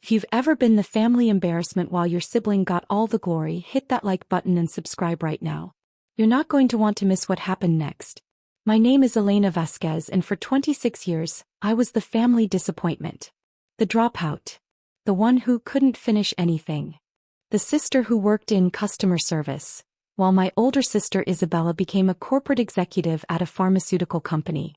If you've ever been the family embarrassment while your sibling got all the glory, hit that like button and subscribe right now. You're not going to want to miss what happened next. My name is Elena Vasquez, and for 26 years, I was the family disappointment. The dropout. The one who couldn't finish anything. The sister who worked in customer service, while my older sister Isabella became a corporate executive at a pharmaceutical company.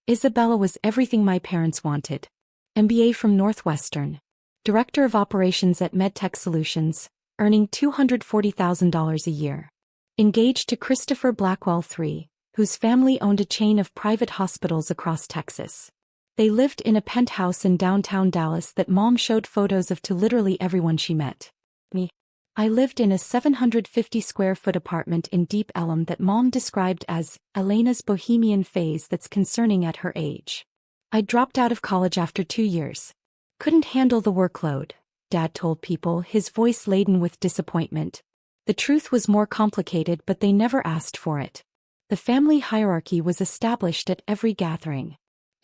Isabella was everything my parents wanted. MBA from Northwestern. Director of Operations at MedTech Solutions, earning $240,000 a year. Engaged to Christopher Blackwell III, whose family owned a chain of private hospitals across Texas. They lived in a penthouse in downtown Dallas that Mom showed photos of to literally everyone she met. Me. I lived in a 750-square-foot apartment in Deep Ellum that Mom described as Elena's bohemian phase that's concerning at her age. I dropped out of college after 2 years. Couldn't handle the workload, Dad told people, his voice laden with disappointment. The truth was more complicated, but they never asked for it. The family hierarchy was established at every gathering.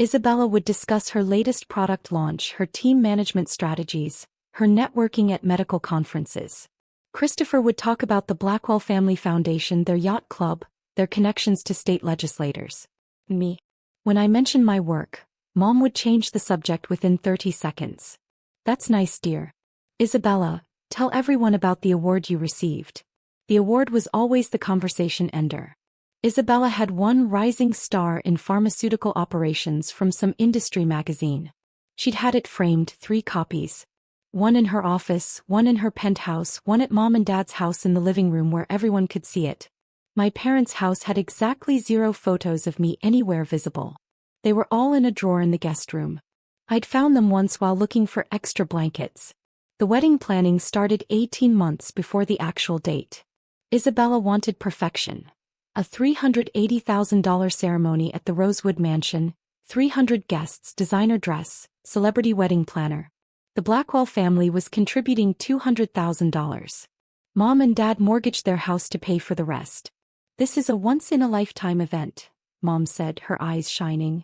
Isabella would discuss her latest product launch, her team management strategies, her networking at medical conferences. Christopher would talk about the Blackwell Family Foundation, their yacht club, their connections to state legislators. Me. When I mentioned my work, Mom would change the subject within 30 seconds. That's nice, dear. Isabella, tell everyone about the award you received. The award was always the conversation ender. Isabella had won Rising Star in Pharmaceutical Operations from some industry magazine. She'd had it framed, 3 copies. One in her office, one in her penthouse, one at Mom and Dad's house in the living room where everyone could see it. My parents' house had exactly 0 photos of me anywhere visible. They were all in a drawer in the guest room. I'd found them once while looking for extra blankets. The wedding planning started 18 months before the actual date. Isabella wanted perfection. A $380,000 ceremony at the Rosewood Mansion, 300 guests, designer dress, celebrity wedding planner. The Blackwell family was contributing $200,000. Mom and Dad mortgaged their house to pay for the rest. This is a once-in-a-lifetime event, Mom said, her eyes shining.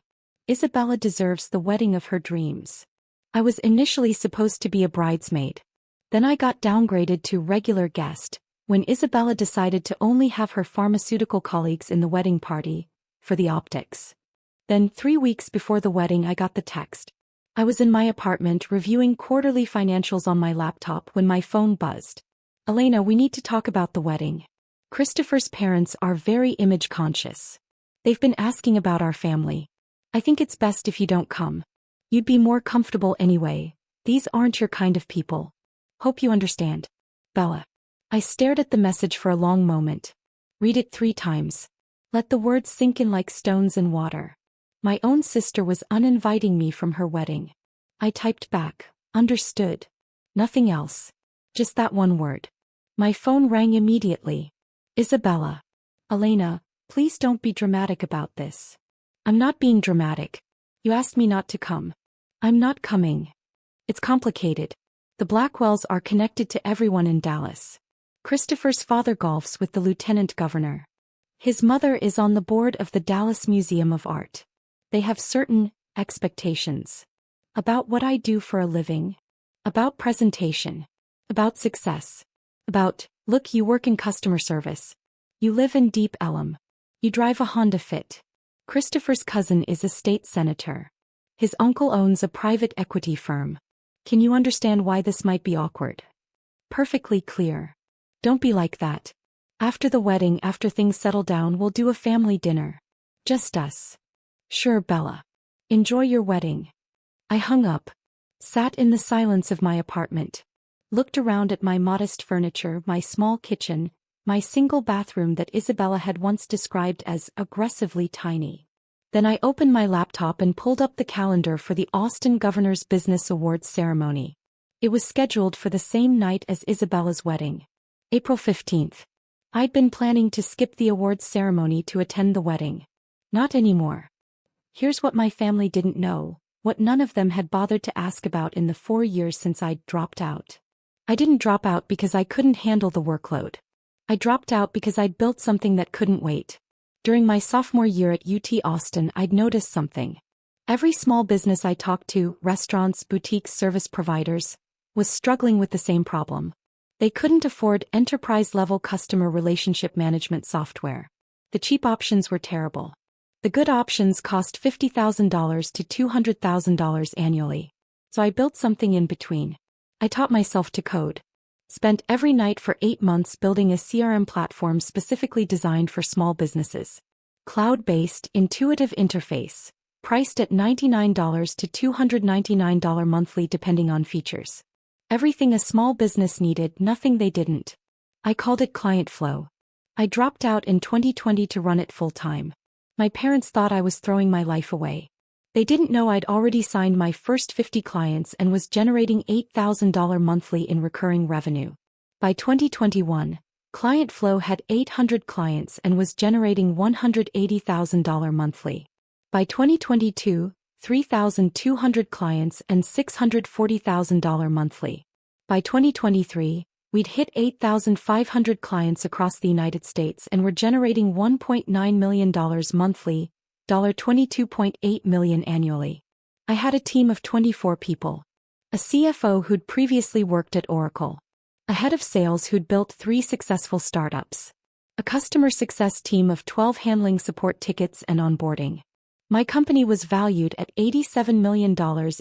Isabella deserves the wedding of her dreams. I was initially supposed to be a bridesmaid. Then I got downgraded to regular guest, when Isabella decided to only have her pharmaceutical colleagues in the wedding party, for the optics. Then 3 weeks before the wedding I got the text. I was in my apartment reviewing quarterly financials on my laptop when my phone buzzed. Elena, we need to talk about the wedding. Christopher's parents are very image conscious. They've been asking about our family. I think it's best if you don't come. You'd be more comfortable anyway. These aren't your kind of people. Hope you understand. Bella. I stared at the message for a long moment. Read it 3 times. Let the words sink in like stones in water. My own sister was uninviting me from her wedding. I typed back, understood. Nothing else. Just that one word. My phone rang immediately. Isabella. Elena, please don't be dramatic about this. I'm not being dramatic. You asked me not to come. I'm not coming. It's complicated. The Blackwells are connected to everyone in Dallas. Christopher's father golfs with the lieutenant governor. His mother is on the board of the Dallas Museum of Art. They have certain expectations. About what I do for a living. About presentation. About success. About, look, you work in customer service. You live in Deep Ellum. You drive a Honda Fit. Christopher's cousin is a state senator. His uncle owns a private equity firm. Can you understand why this might be awkward? Perfectly clear. Don't be like that. After the wedding, after things settle down, we'll do a family dinner. Just us. Sure, Bella. Enjoy your wedding. I hung up. Sat in the silence of my apartment. Looked around at my modest furniture, my small kitchen, my single bathroom that Isabella had once described as aggressively tiny. Then I opened my laptop and pulled up the calendar for the Austin Governor's Business Awards ceremony. It was scheduled for the same night as Isabella's wedding. April 15th. I'd been planning to skip the awards ceremony to attend the wedding. Not anymore. Here's what my family didn't know, what none of them had bothered to ask about in the 4 years since I'd dropped out. I didn't drop out because I couldn't handle the workload. I dropped out because I'd built something that couldn't wait. During my sophomore year at UT Austin, I'd noticed something. Every small business I talked to, restaurants, boutiques, service providers, was struggling with the same problem. They couldn't afford enterprise-level customer relationship management software. The cheap options were terrible. The good options cost $50,000 to $200,000 annually. So I built something in between. I taught myself to code. Spent every night for 8 months building a CRM platform specifically designed for small businesses. Cloud-based, intuitive interface, priced at $99 to $299 monthly depending on features. Everything a small business needed, nothing they didn't. I called it Client Flow. I dropped out in 2020 to run it full-time. My parents thought I was throwing my life away. They didn't know I'd already signed my first 50 clients and was generating $8,000 monthly in recurring revenue. By 2021, Client Flow had 800 clients and was generating $180,000 monthly. By 2022, 3,200 clients and $640,000 monthly. By 2023, we'd hit 8,500 clients across the United States and were generating $1.9 million monthly, $22.8 million annually. I had a team of 24 people. A CFO who'd previously worked at Oracle. A head of sales who'd built 3 successful startups. A customer success team of 12 handling support tickets and onboarding. My company was valued at $87 million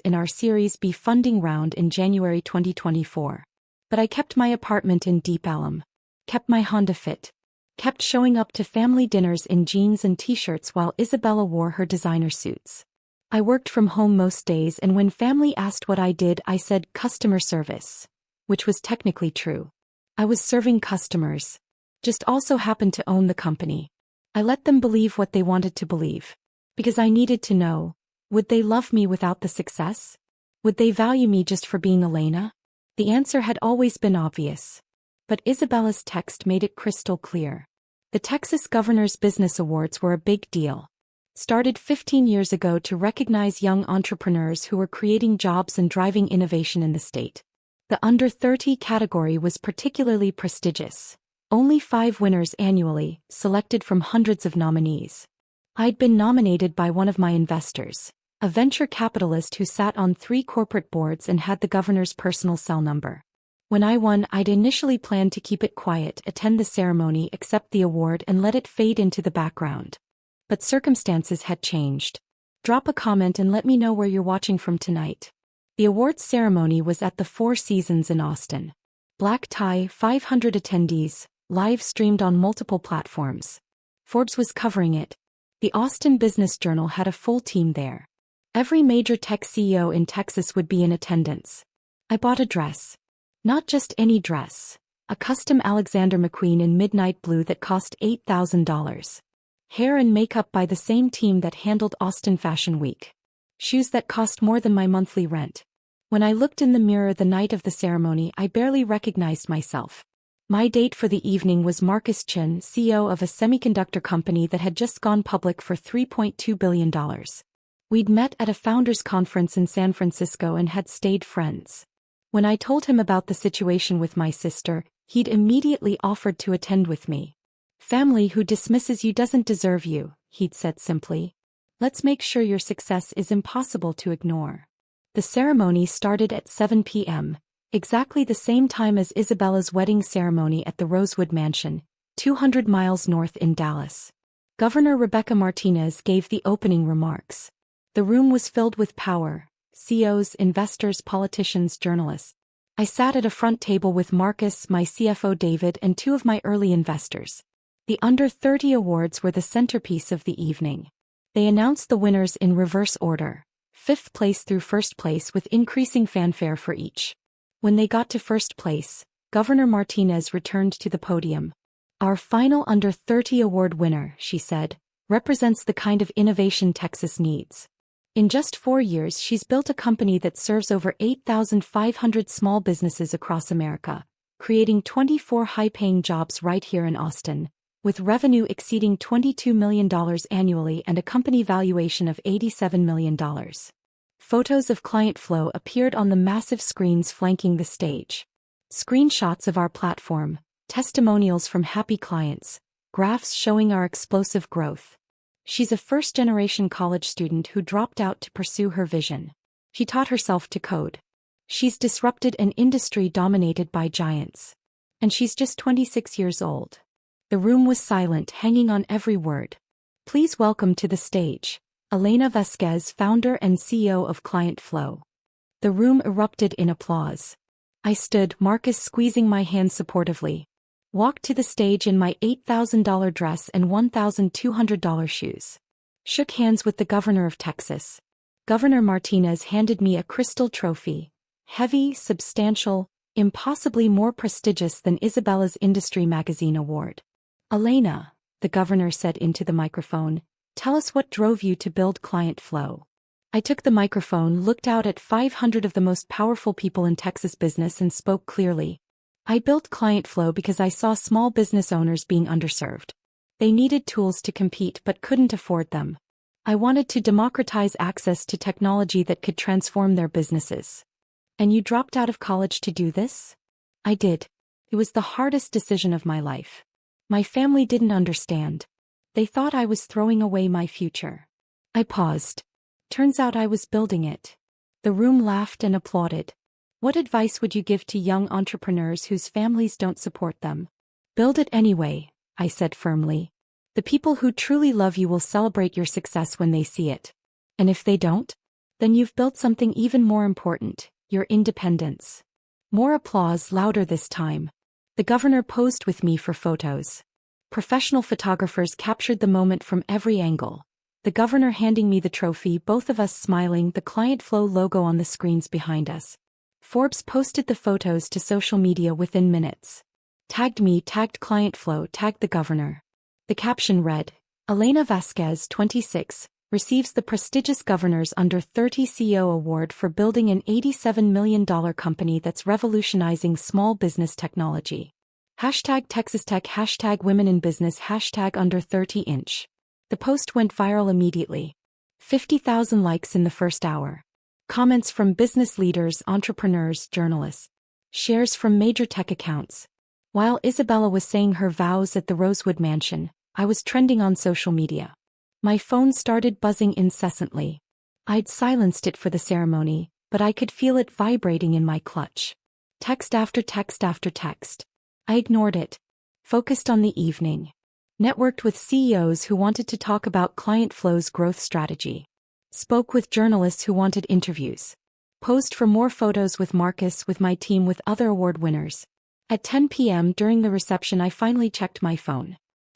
in our Series B funding round in January 2024. But I kept my apartment in Deep Ellum. Kept my Honda Fit. Kept showing up to family dinners in jeans and t-shirts while Isabella wore her designer suits. I worked from home most days, and when family asked what I did, I said customer service, which was technically true. I was serving customers. Just also happened to own the company. I let them believe what they wanted to believe. Because I needed to know, would they love me without the success? Would they value me just for being Elena? The answer had always been obvious. But Isabella's text made it crystal clear. The Texas Governor's Business Awards were a big deal. Started 15 years ago to recognize young entrepreneurs who were creating jobs and driving innovation in the state. The under 30 category was particularly prestigious. Only 5 winners annually, selected from hundreds of nominees. I'd been nominated by one of my investors, a venture capitalist who sat on 3 corporate boards and had the governor's personal cell number. When I won, I'd initially planned to keep it quiet, attend the ceremony, accept the award, and let it fade into the background. But circumstances had changed. Drop a comment and let me know where you're watching from tonight. The awards ceremony was at the Four Seasons in Austin. Black tie, 500 attendees, live streamed on multiple platforms. Forbes was covering it. The Austin Business Journal had a full team there. Every major tech CEO in Texas would be in attendance. I bought a dress. Not just any dress. A custom Alexander McQueen in midnight blue that cost $8,000. Hair and makeup by the same team that handled Austin Fashion Week. Shoes that cost more than my monthly rent. When I looked in the mirror the night of the ceremony, I barely recognized myself. My date for the evening was Marcus Chen, CEO of a semiconductor company that had just gone public for $3.2 billion. We'd met at a founders conference in San Francisco and had stayed friends. When I told him about the situation with my sister, he'd immediately offered to attend with me. Family who dismisses you doesn't deserve you, he'd said simply. Let's make sure your success is impossible to ignore. The ceremony started at 7 p.m., exactly the same time as Isabella's wedding ceremony at the Rosewood Mansion, 200 miles north in Dallas. Governor Rebecca Martinez gave the opening remarks. The room was filled with power, CEOs, investors, politicians, journalists. I sat at a front table with Marcus, my CFO David, and 2 of my early investors. The Under 30 awards were the centerpiece of the evening. They announced the winners in reverse order, 5th place through 1st place, with increasing fanfare for each. When they got to 1st place, Governor Martinez returned to the podium. Our final Under 30 award winner, she said, represents the kind of innovation Texas needs. In just 4 years, she's built a company that serves over 8,500 small businesses across America, creating 24 high-paying jobs right here in Austin, with revenue exceeding $22 million annually and a company valuation of $87 million. Photos of Client Flow appeared on the massive screens flanking the stage. Screenshots of our platform, testimonials from happy clients, graphs showing our explosive growth. She's a first-generation college student who dropped out to pursue her vision. She taught herself to code. She's disrupted an industry dominated by giants. And she's just 26 years old. The room was silent, hanging on every word. Please welcome to the stage, Elena Vasquez, founder and CEO of Client Flow. The room erupted in applause. I stood, Marcus squeezing my hand supportively. Walked to the stage in my $8,000 dress and $1,200 shoes. Shook hands with the governor of Texas. Governor Martinez handed me a crystal trophy. Heavy, substantial, impossibly more prestigious than Isabella's Industry Magazine award. Elena, the governor said into the microphone, tell us what drove you to build Client Flow. I took the microphone, looked out at 500 of the most powerful people in Texas business and spoke clearly. I built Client Flow because I saw small business owners being underserved. They needed tools to compete but couldn't afford them. I wanted to democratize access to technology that could transform their businesses. And you dropped out of college to do this? I did. It was the hardest decision of my life. My family didn't understand. They thought I was throwing away my future. I paused. Turns out I was building it. The room laughed and applauded. What advice would you give to young entrepreneurs whose families don't support them? Build it anyway, I said firmly. The people who truly love you will celebrate your success when they see it. And if they don't? Then you've built something even more important, your independence. More applause, louder this time. The governor posed with me for photos. Professional photographers captured the moment from every angle. The governor handing me the trophy, both of us smiling, the Client Flow logo on the screens behind us. Forbes posted the photos to social media within minutes. Tagged me, tagged Client Flow, tagged the governor. The caption read, Elena Vasquez, 26, receives the prestigious Governor's Under 30 CEO Award for building an $87 million company that's revolutionizing small business technology. Hashtag Texas Tech, hashtag Women in Business, hashtag Under 30 Inch. The post went viral immediately. 50,000 likes in the first hour. Comments from business leaders, entrepreneurs, journalists. Shares from major tech accounts. While Isabella was saying her vows at the Rosewood Mansion, I was trending on social media. My phone started buzzing incessantly. I'd silenced it for the ceremony, but I could feel it vibrating in my clutch. Text after text after text. I ignored it. Focused on the evening. Networked with CEOs who wanted to talk about Client Flow's growth strategy. Spoke with journalists who wanted interviews. Posed for more photos with Marcus, with my team, with other award winners. At 10 p.m. during the reception I finally checked my phone.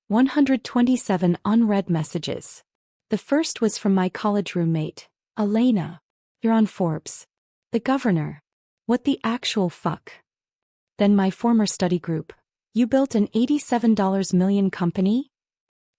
127 unread messages. The first was from my college roommate. Elena. You're on Forbes. The governor. What the actual fuck? Then my former study group. You built an $87 million company?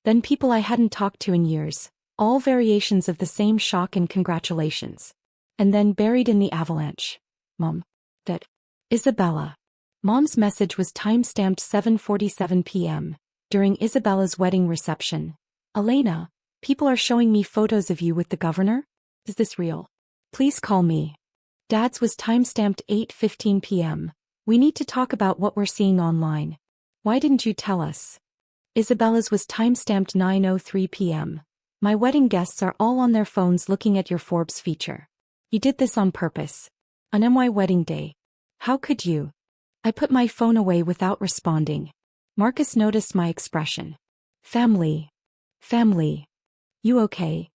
Then people I hadn't talked to in years. All variations of the same shock and congratulations. And then buried in the avalanche. Mom. That. Isabella. Mom's message was time-stamped 7:47 p.m. during Isabella's wedding reception. Elena, people are showing me photos of you with the governor? Is this real? Please call me. Dad's was time-stamped 8:15 p.m. We need to talk about what we're seeing online. Why didn't you tell us? Isabella's was time-stamped 9:03 p.m. My wedding guests are all on their phones looking at your Forbes feature. You did this on purpose. On my wedding day. How could you? I put my phone away without responding. Marcus noticed my expression. Family. Family. You okay?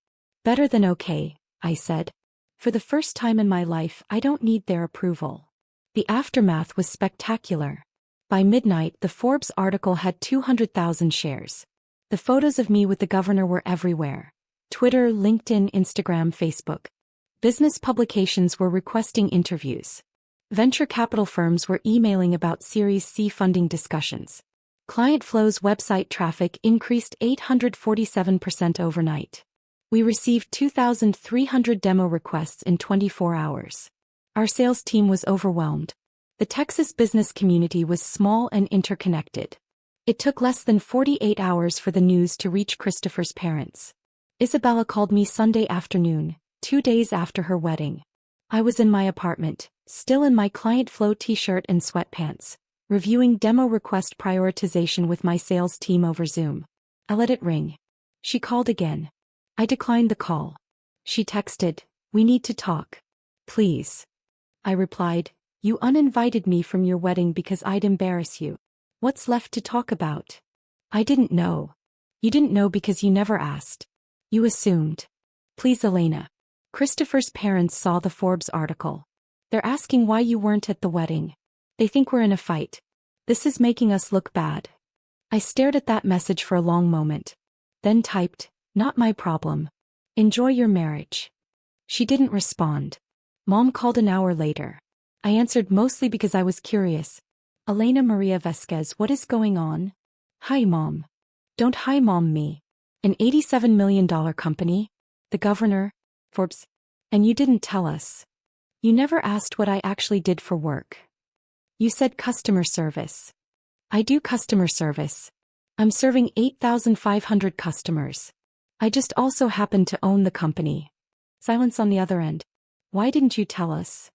Better than okay, I said. For the first time in my life, I don't need their approval. The aftermath was spectacular. By midnight, the Forbes article had 200,000 shares. The photos of me with the governor were everywhere. Twitter, LinkedIn, Instagram, Facebook. Business publications were requesting interviews. Venture capital firms were emailing about Series C funding discussions. Client Flow's website traffic increased 847% overnight. We received 2,300 demo requests in 24 hours. Our sales team was overwhelmed. The Texas business community was small and interconnected. It took less than 48 hours for the news to reach Christopher's parents. Isabella called me Sunday afternoon, 2 days after her wedding. I was in my apartment, still in my Client Flow t-shirt and sweatpants, reviewing demo request prioritization with my sales team over Zoom. I let it ring. She called again. I declined the call. She texted, "We need to talk. Please." I replied. You uninvited me from your wedding because I'd embarrass you. What's left to talk about? I didn't know. You didn't know because you never asked. You assumed. Please, Elena. Christopher's parents saw the Forbes article. They're asking why you weren't at the wedding. They think we're in a fight. This is making us look bad. I stared at that message for a long moment. Then typed, not my problem. Enjoy your marriage. She didn't respond. Mom called an hour later. I answered mostly because I was curious. Elena Maria Vasquez, what is going on? Hi, Mom. Don't hi, Mom me. An $87 million company? The governor? Forbes? And you didn't tell us. You never asked what I actually did for work. You said customer service. I do customer service. I'm serving 8,500 customers. I just also happen to own the company. Silence on the other end. Why didn't you tell us?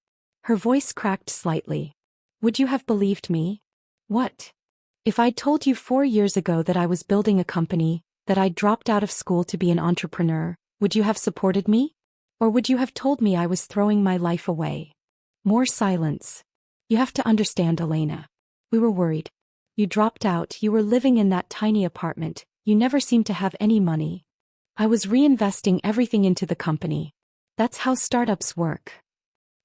Her voice cracked slightly. Would you have believed me? What? If I'd told you 4 years ago that I was building a company, that I'd dropped out of school to be an entrepreneur, would you have supported me? Or would you have told me I was throwing my life away? More silence. You have to understand, Elena. We were worried. You dropped out, you were living in that tiny apartment, you never seemed to have any money. I was reinvesting everything into the company. That's how startups work.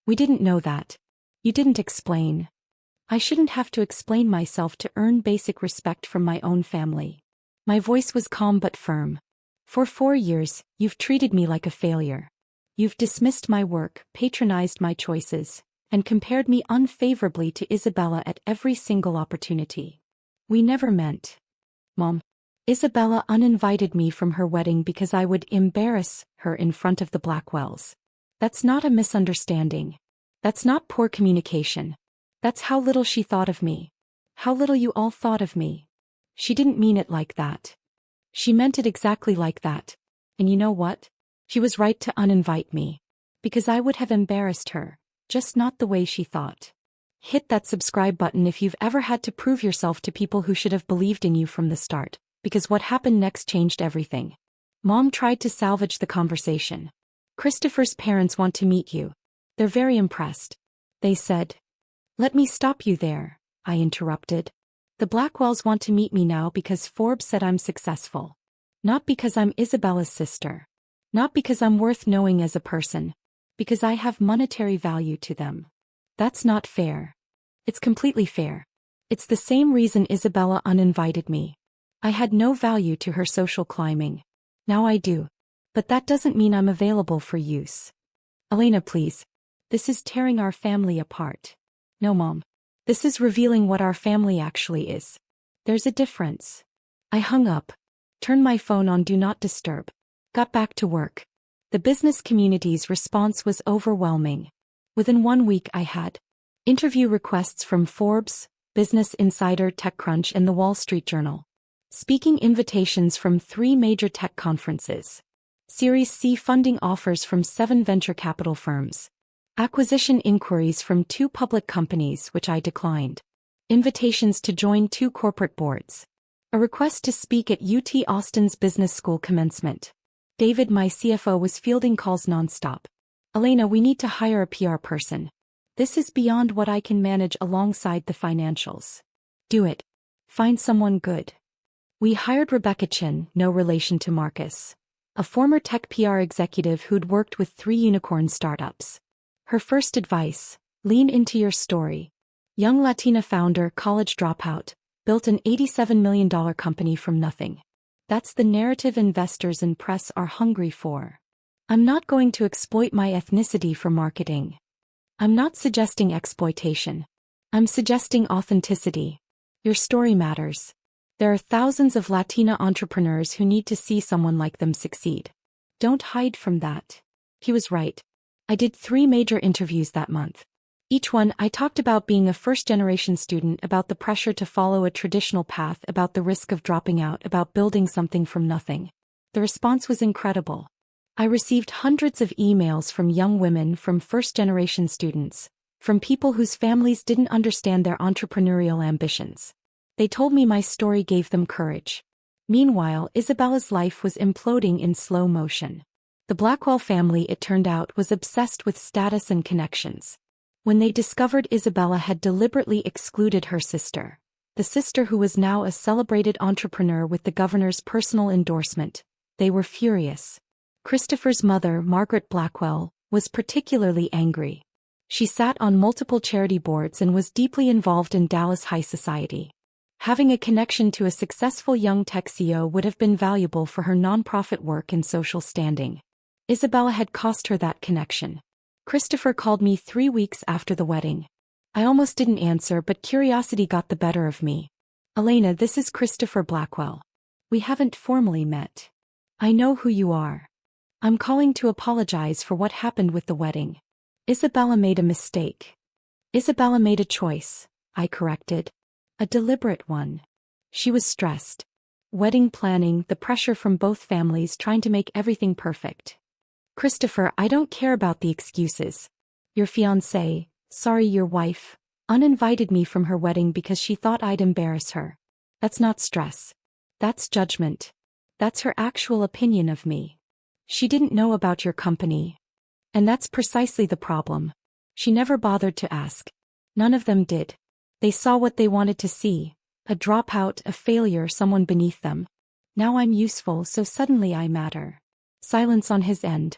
We didn't know that. You didn't explain. I shouldn't have to explain myself to earn basic respect from my own family. My voice was calm but firm. For 4 years, you've treated me like a failure. You've dismissed my work, patronized my choices, and compared me unfavorably to Isabella at every single opportunity. We never meant. Mom. Isabella uninvited me from her wedding because I would embarrass her in front of the Blackwells. That's not a misunderstanding. That's not poor communication. That's how little she thought of me. How little you all thought of me. She didn't mean it like that. She meant it exactly like that. And you know what? She was right to uninvite me. Because I would have embarrassed her, just not the way she thought. Hit that subscribe button if you've ever had to prove yourself to people who should have believed in you from the start, because what happened next changed everything. Mom tried to salvage the conversation. Christopher's parents want to meet you. They're very impressed. They said. Let me stop you there, I interrupted. The Blackwells want to meet me now because Forbes said I'm successful. Not because I'm Isabella's sister. Not because I'm worth knowing as a person. Because I have monetary value to them. That's not fair. It's completely fair. It's the same reason Isabella uninvited me. I had no value to her social climbing. Now I do. But that doesn't mean I'm available for use. Elena, please. This is tearing our family apart. No, Mom. This is revealing what our family actually is. There's a difference. I hung up. Turned my phone on Do Not Disturb. Got back to work. The business community's response was overwhelming. Within 1 week I had interview requests from Forbes, Business Insider, TechCrunch, and The Wall Street Journal. Speaking invitations from 3 major tech conferences. Series C funding offers from 7 venture capital firms. Acquisition inquiries from 2 public companies which I declined. Invitations to join 2 corporate boards. A request to speak at UT Austin's business school commencement. David, my CFO, was fielding calls nonstop. Elena, we need to hire a PR person. This is beyond what I can manage alongside the financials. Do it. Find someone good. We hired Rebecca Chin, no relation to Marcus. A former tech PR executive who'd worked with 3 unicorn startups. Her first advice, lean into your story. Young Latina founder, college dropout, built an $87 million company from nothing. That's the narrative investors and press are hungry for. I'm not going to exploit my ethnicity for marketing. I'm not suggesting exploitation. I'm suggesting authenticity. Your story matters. There are thousands of Latina entrepreneurs who need to see someone like them succeed. Don't hide from that. He was right. I did 3 major interviews that month. Each one, I talked about being a first-generation student, about the pressure to follow a traditional path, about the risk of dropping out, about building something from nothing. The response was incredible. I received hundreds of emails from young women, from first-generation students, from people whose families didn't understand their entrepreneurial ambitions. They told me my story gave them courage. Meanwhile, Isabella's life was imploding in slow motion. The Blackwell family, it turned out, was obsessed with status and connections. When they discovered Isabella had deliberately excluded her sister, the sister who was now a celebrated entrepreneur with the governor's personal endorsement, they were furious. Christopher's mother, Margaret Blackwell, was particularly angry. She sat on multiple charity boards and was deeply involved in Dallas high society. Having a connection to a successful young tech CEO would have been valuable for her nonprofit work and social standing. Isabella had cost her that connection. Christopher called me 3 weeks after the wedding. I almost didn't answer, but curiosity got the better of me. Elena, this is Christopher Blackwell. We haven't formally met. I know who you are. I'm calling to apologize for what happened with the wedding. Isabella made a mistake. Isabella made a choice, I corrected. A deliberate one. She was stressed. Wedding planning, the pressure from both families trying to make everything perfect. Christopher, I don't care about the excuses. Your fiancé, sorry, your wife, uninvited me from her wedding because she thought I'd embarrass her. That's not stress. That's judgment. That's her actual opinion of me. She didn't know about your company. And that's precisely the problem. She never bothered to ask. None of them did. They saw what they wanted to see. A dropout, a failure, someone beneath them. Now I'm useful, so suddenly I matter. Silence on his end.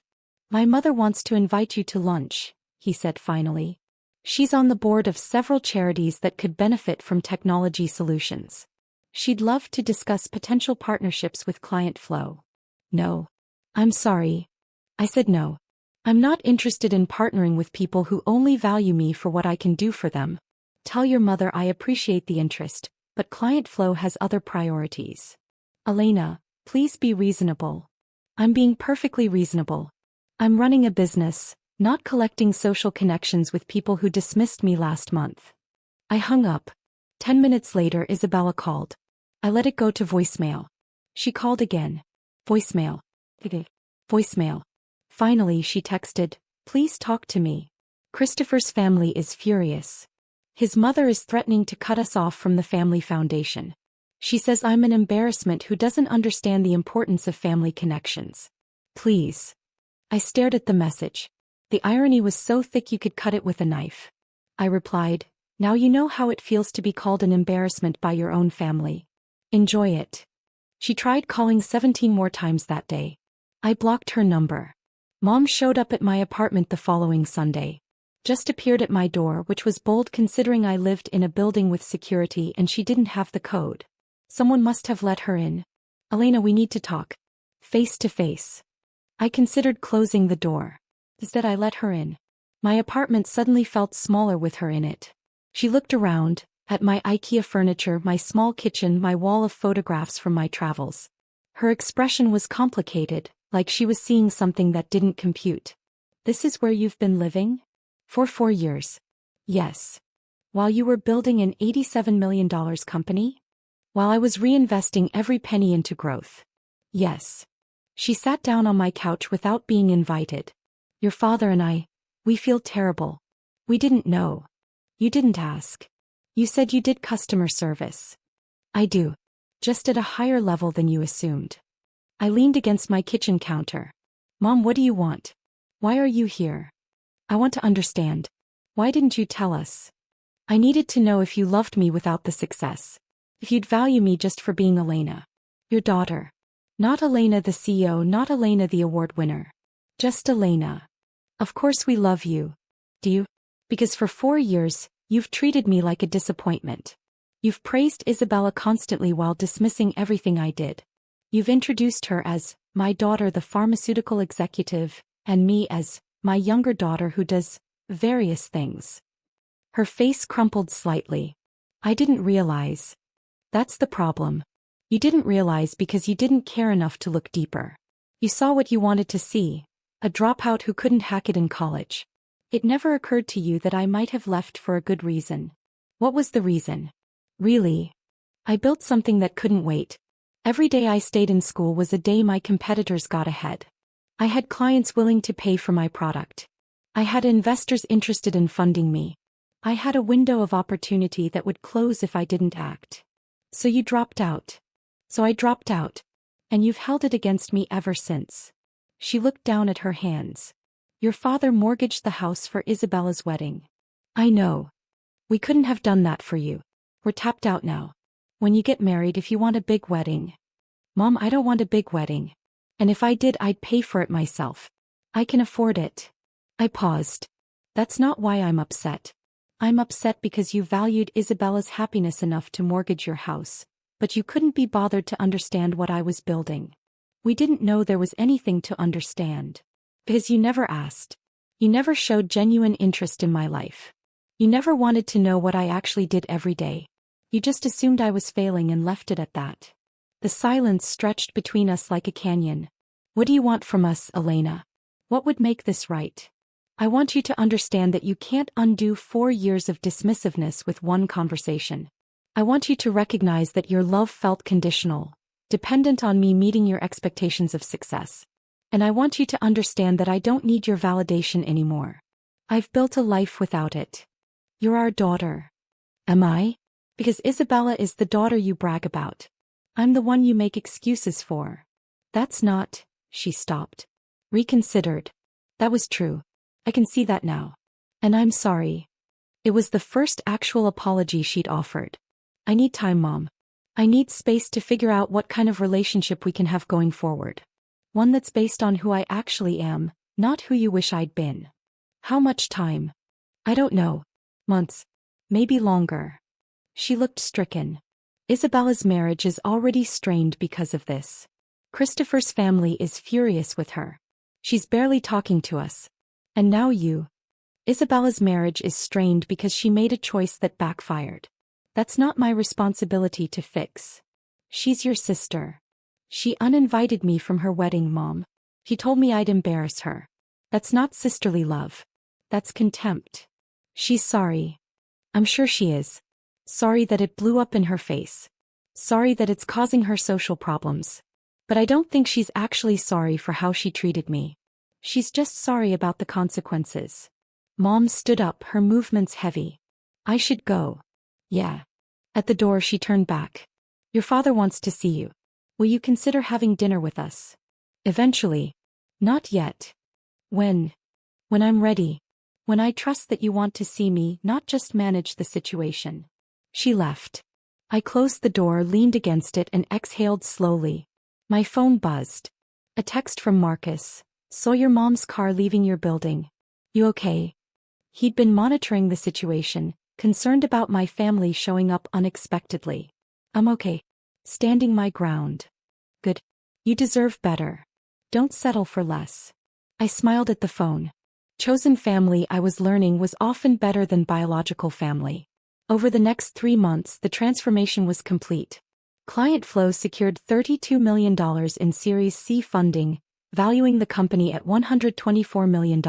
My mother wants to invite you to lunch, he said finally. She's on the board of several charities that could benefit from technology solutions. She'd love to discuss potential partnerships with Client Flow. No. I'm sorry. I said no. I'm not interested in partnering with people who only value me for what I can do for them. Tell your mother I appreciate the interest, but Client Flow has other priorities. Elena, please be reasonable. I'm being perfectly reasonable. I'm running a business, not collecting social connections with people who dismissed me last month. I hung up. 10 minutes later, Isabella called. I let it go to voicemail. She called again. Voicemail. Voicemail. Finally, she texted, please talk to me. Christopher's family is furious. His mother is threatening to cut us off from the family foundation. She says I'm an embarrassment who doesn't understand the importance of family connections. Please. I stared at the message. The irony was so thick you could cut it with a knife. I replied, now you know how it feels to be called an embarrassment by your own family. Enjoy it. She tried calling 17 more times that day. I blocked her number. Mom showed up at my apartment the following Sunday. Just appeared at my door, which was bold considering I lived in a building with security and she didn't have the code. Someone must have let her in. Elena, we need to talk. Face to face. I considered closing the door. Instead, I let her in. My apartment suddenly felt smaller with her in it. She looked around, at my IKEA furniture, my small kitchen, my wall of photographs from my travels. Her expression was complicated, like she was seeing something that didn't compute. This is where you've been living? For 4 years. Yes. While you were building an $87 million company? While I was reinvesting every penny into growth. Yes. She sat down on my couch without being invited. Your father and I, we feel terrible. We didn't know. You didn't ask. You said you did customer service. I do. Just at a higher level than you assumed. I leaned against my kitchen counter. Mom, what do you want? Why are you here? I want to understand. Why didn't you tell us? I needed to know if you loved me without the success. If you'd value me just for being Elena. Your daughter. Not Elena the CEO, not Elena the award winner. Just Elena. Of course we love you. Do you? Because for 4 years, you've treated me like a disappointment. You've praised Isabella constantly while dismissing everything I did. You've introduced her as my daughter, the pharmaceutical executive, and me as my younger daughter who does various things. Her face crumpled slightly. I didn't realize. That's the problem. You didn't realize because you didn't care enough to look deeper. You saw what you wanted to see, a dropout who couldn't hack it in college. It never occurred to you that I might have left for a good reason. What was the reason? Really? I built something that couldn't wait. Every day I stayed in school was a day my competitors got ahead. I had clients willing to pay for my product. I had investors interested in funding me. I had a window of opportunity that would close if I didn't act. So you dropped out. So I dropped out. And you've held it against me ever since. She looked down at her hands. Your father mortgaged the house for Isabella's wedding. I know. We couldn't have done that for you. We're tapped out now. When you get married, if you want a big wedding. Mom, I don't want a big wedding. And if I did, I'd pay for it myself. I can afford it. I paused. That's not why I'm upset. I'm upset because you valued Isabella's happiness enough to mortgage your house, but you couldn't be bothered to understand what I was building. We didn't know there was anything to understand. Because you never asked. You never showed genuine interest in my life. You never wanted to know what I actually did every day. You just assumed I was failing and left it at that. The silence stretched between us like a canyon. What do you want from us, Elena? What would make this right? I want you to understand that you can't undo 4 years of dismissiveness with one conversation. I want you to recognize that your love felt conditional, dependent on me meeting your expectations of success. And I want you to understand that I don't need your validation anymore. I've built a life without it. You're our daughter. Am I? Because Isabella is the daughter you brag about. I'm the one you make excuses for. That's not. She stopped. Reconsidered. That was true. I can see that now. And I'm sorry. It was the first actual apology she'd offered. I need time, Mom. I need space to figure out what kind of relationship we can have going forward. One that's based on who I actually am, not who you wish I'd been. How much time? I don't know. Months. Maybe longer. She looked stricken. Isabella's marriage is already strained because of this. Christopher's family is furious with her. She's barely talking to us. And now you. Isabella's marriage is strained because she made a choice that backfired. That's not my responsibility to fix. She's your sister. She uninvited me from her wedding, Mom. She told me I'd embarrass her. That's not sisterly love. That's contempt. She's sorry. I'm sure she is. Sorry that it blew up in her face. Sorry that it's causing her social problems. But I don't think she's actually sorry for how she treated me. She's just sorry about the consequences. Mom stood up, her movements heavy. I should go. Yeah. At the door she turned back. Your father wants to see you. Will you consider having dinner with us? Eventually. Not yet. When? When I'm ready. When I trust that you want to see me, not just manage the situation. She left. I closed the door, leaned against it, and exhaled slowly. My phone buzzed. A text from Marcus. Saw your mom's car leaving your building. You okay? He'd been monitoring the situation, concerned about my family showing up unexpectedly. I'm okay. Standing my ground. Good. You deserve better. Don't settle for less. I smiled at the phone. Chosen family, I was learning, was often better than biological family. Over the next 3 months, the transformation was complete. Client Flow secured $32 million in Series C funding, valuing the company at $124 million.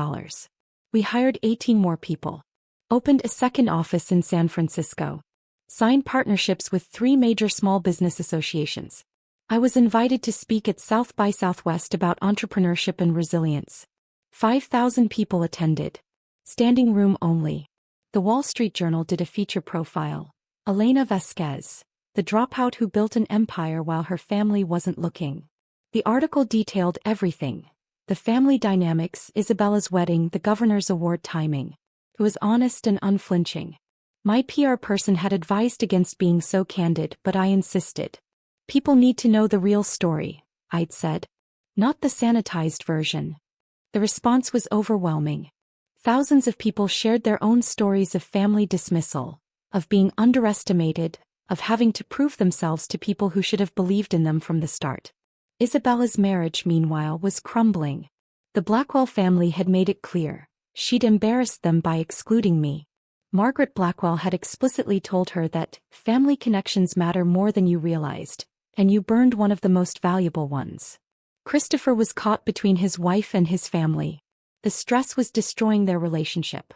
We hired 18 more people. Opened a second office in San Francisco. Signed partnerships with 3 major small business associations. I was invited to speak at South by Southwest about entrepreneurship and resilience. 5,000 people attended. Standing room only. The Wall Street Journal did a feature profile. Elena Vasquez, the dropout who built an empire while her family wasn't looking. The article detailed everything. The family dynamics, Isabella's wedding, the governor's award timing. It was honest and unflinching. My PR person had advised against being so candid, but I insisted. People need to know the real story, I'd said. Not the sanitized version. The response was overwhelming. Thousands of people shared their own stories of family dismissal, of being underestimated, of having to prove themselves to people who should have believed in them from the start. Isabella's marriage, meanwhile, was crumbling. The Blackwell family had made it clear. She'd embarrassed them by excluding me. Margaret Blackwell had explicitly told her that family connections matter more than you realized, and you burned one of the most valuable ones. Christopher was caught between his wife and his family. The stress was destroying their relationship.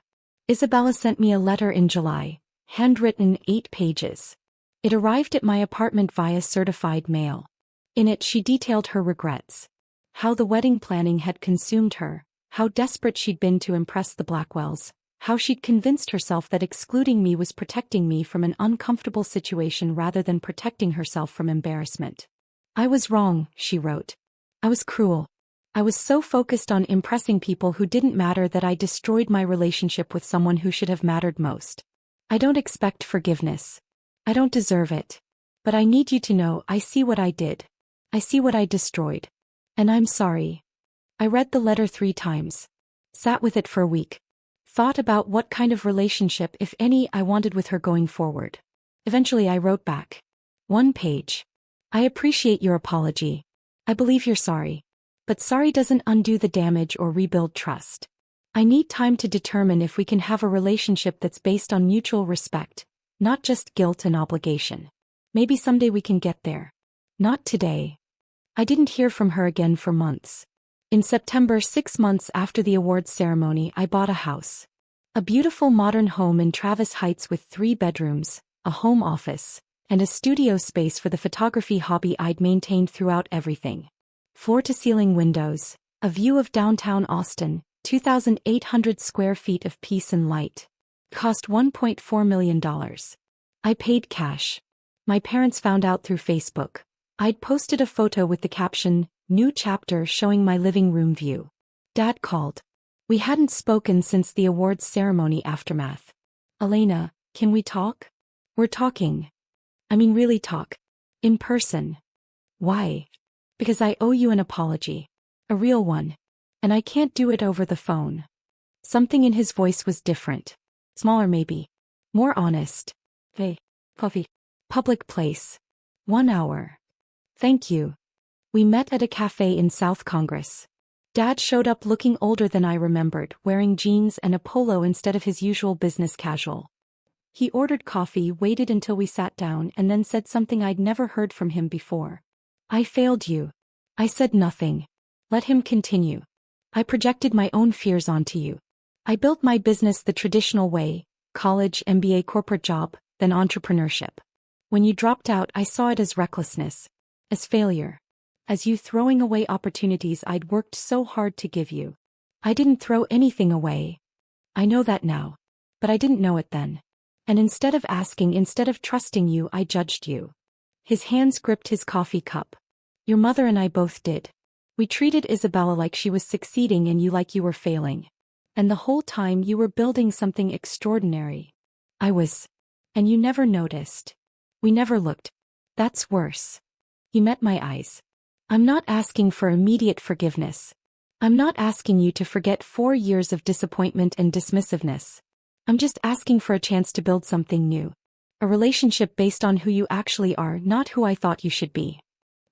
Isabella sent me a letter in July, handwritten, 8 pages. It arrived at my apartment via certified mail. In it she detailed her regrets. How the wedding planning had consumed her, how desperate she'd been to impress the Blackwells, how she'd convinced herself that excluding me was protecting me from an uncomfortable situation rather than protecting herself from embarrassment. I was wrong, she wrote. I was cruel. I was so focused on impressing people who didn't matter that I destroyed my relationship with someone who should have mattered most. I don't expect forgiveness. I don't deserve it. But I need you to know I see what I did. I see what I destroyed. And I'm sorry. I read the letter 3 times. Sat with it for a week. Thought about what kind of relationship, if any, I wanted with her going forward. Eventually I wrote back. 1 page. I appreciate your apology. I believe you're sorry. But sorry doesn't undo the damage or rebuild trust. I need time to determine if we can have a relationship that's based on mutual respect, not just guilt and obligation. Maybe someday we can get there. Not today. I didn't hear from her again for months. In September, 6 months after the awards ceremony, I bought a house. A beautiful modern home in Travis Heights with 3 bedrooms, a home office, and a studio space for the photography hobby I'd maintained throughout everything. Floor-to-ceiling windows, a view of downtown Austin, 2,800 square feet of peace and light. Cost $1.4 million. I paid cash. My parents found out through Facebook. I'd posted a photo with the caption, "New chapter," showing my living room view. Dad called. We hadn't spoken since the awards ceremony aftermath. "Elena, can we talk?" "We're talking. I mean really talk. In person." "Why?" "Because I owe you an apology. A real one. And I can't do it over the phone." Something in his voice was different. Smaller maybe. More honest. "Hey, coffee. Public place. 1 hour. Thank you." We met at a cafe in South Congress. Dad showed up looking older than I remembered, wearing jeans and a polo instead of his usual business casual. He ordered coffee, waited until we sat down, and then said something I'd never heard from him before. "I failed you." I said nothing. Let him continue. "I projected my own fears onto you. I built my business the traditional way, college, MBA, corporate job, then entrepreneurship. When you dropped out, I saw it as recklessness, as failure, as you throwing away opportunities I'd worked so hard to give you. I didn't throw anything away. I know that now. But I didn't know it then. And instead of asking, instead of trusting you, I judged you." His hands gripped his coffee cup. "Your mother and I both did. We treated Isabella like she was succeeding and you like you were failing. And the whole time you were building something extraordinary. I was. And you never noticed. We never looked. That's worse." He met my eyes. "I'm not asking for immediate forgiveness. I'm not asking you to forget 4 years of disappointment and dismissiveness. I'm just asking for a chance to build something new. A relationship based on who you actually are, not who I thought you should be."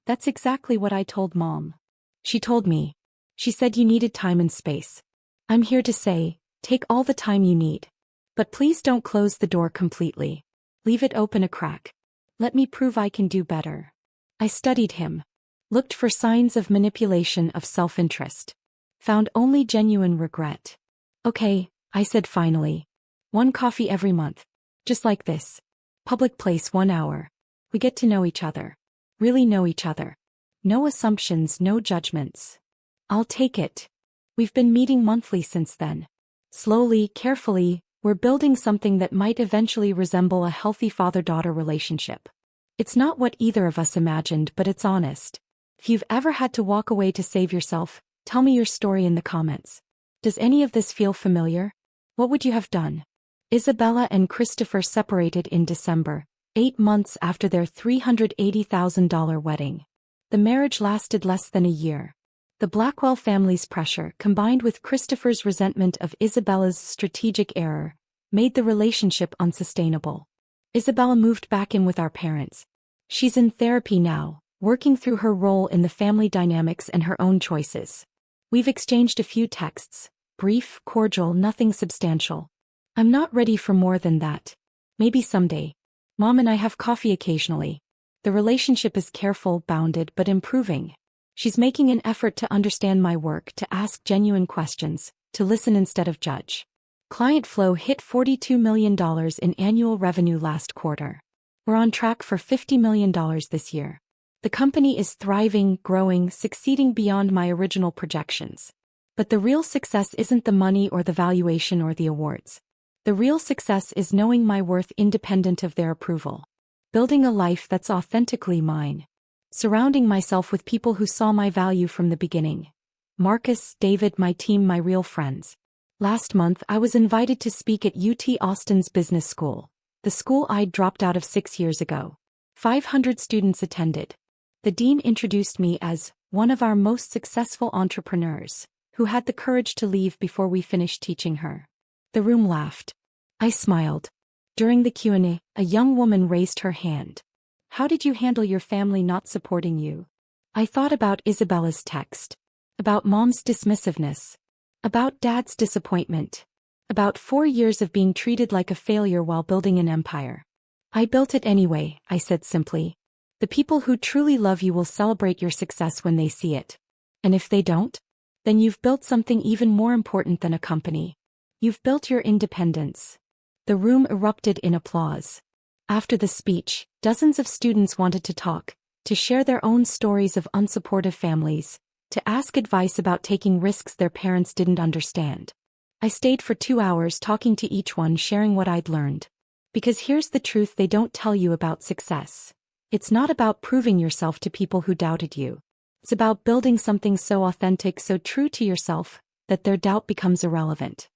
That's exactly what I told Mom. She told me. She said you needed time and space. I'm here to say, take all the time you need. But please don't close the door completely. Leave it open a crack. Let me prove I can do better. I studied him. Looked for signs of manipulation, of self-interest. Found only genuine regret. "Okay," I said finally. 1 coffee every month. Just like this. Public place, 1 hour. We get to know each other. Really know each other. No assumptions, no judgments. I'll take it. We've been meeting monthly since then. Slowly, carefully, we're building something that might eventually resemble a healthy father-daughter relationship. It's not what either of us imagined, but it's honest. If you've ever had to walk away to save yourself, tell me your story in the comments. Does any of this feel familiar? What would you have done? Isabella and Christopher separated in December, 8 months after their $380,000 wedding. The marriage lasted less than a year. The Blackwell family's pressure, combined with Christopher's resentment of Isabella's strategic error, made the relationship unsustainable. Isabella moved back in with our parents. She's in therapy now, working through her role in the family dynamics and her own choices. We've exchanged a few texts, brief, cordial, nothing substantial. I'm not ready for more than that. Maybe someday. Mom and I have coffee occasionally. The relationship is careful, bounded, but improving. She's making an effort to understand my work, to ask genuine questions, to listen instead of judge. Client flow hit $42 million in annual revenue last quarter. We're on track for $50 million this year. The company is thriving, growing, succeeding beyond my original projections. But the real success isn't the money or the valuation or the awards. The real success is knowing my worth independent of their approval. Building a life that's authentically mine. Surrounding myself with people who saw my value from the beginning. Marcus, David, my team, my real friends. Last month I was invited to speak at UT Austin's business school, the school I'd dropped out of 6 years ago. 500 students attended. The dean introduced me as one of our most successful entrepreneurs, who had the courage to leave before we finished teaching her. The room laughed. I smiled. During the Q&A, a young woman raised her hand. How did you handle your family not supporting you? I thought about Isabella's text. About mom's dismissiveness. About dad's disappointment. About 4 years of being treated like a failure while building an empire. I built it anyway, I said simply. The people who truly love you will celebrate your success when they see it. And if they don't? Then you've built something even more important than a company. You've built your independence. The room erupted in applause. After the speech, dozens of students wanted to talk, to share their own stories of unsupportive families, to ask advice about taking risks their parents didn't understand. I stayed for 2 hours talking to each one, sharing what I'd learned. Because here's the truth they don't tell you about success. It's not about proving yourself to people who doubted you. It's about building something so authentic, so true to yourself, that their doubt becomes irrelevant.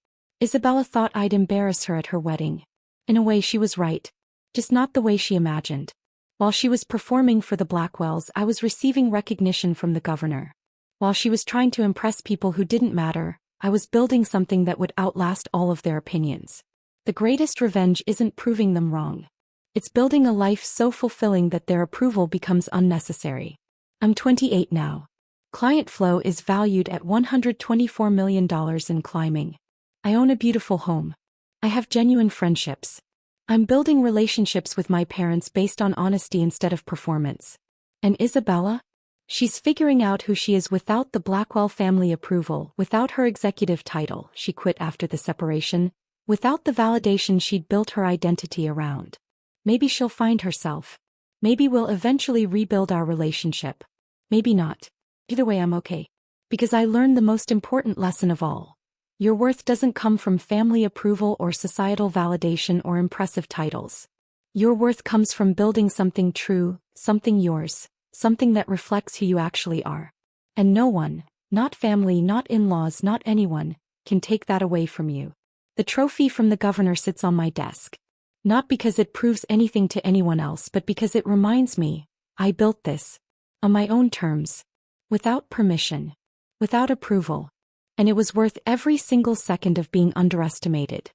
Isabella thought I'd embarrass her at her wedding. In a way she was right. Just not the way she imagined. While she was performing for the Blackwells, I was receiving recognition from the governor. While she was trying to impress people who didn't matter, I was building something that would outlast all of their opinions. The greatest revenge isn't proving them wrong. It's building a life so fulfilling that their approval becomes unnecessary. I'm 28 now. Client flow is valued at $124 million in climbing. I own a beautiful home. I have genuine friendships. I'm building relationships with my parents based on honesty instead of performance. And Isabella? She's figuring out who she is without the Blackwell family approval, without her executive title she quit after the separation, without the validation she'd built her identity around. Maybe she'll find herself. Maybe we'll eventually rebuild our relationship. Maybe not. Either way, I'm okay. Because I learned the most important lesson of all. Your worth doesn't come from family approval or societal validation or impressive titles. Your worth comes from building something true, something yours, something that reflects who you actually are. And no one, not family, not in-laws, not anyone, can take that away from you. The trophy from the governor sits on my desk. Not because it proves anything to anyone else, but because it reminds me, I built this. On my own terms. Without permission. Without approval. And it was worth every single second of being underestimated.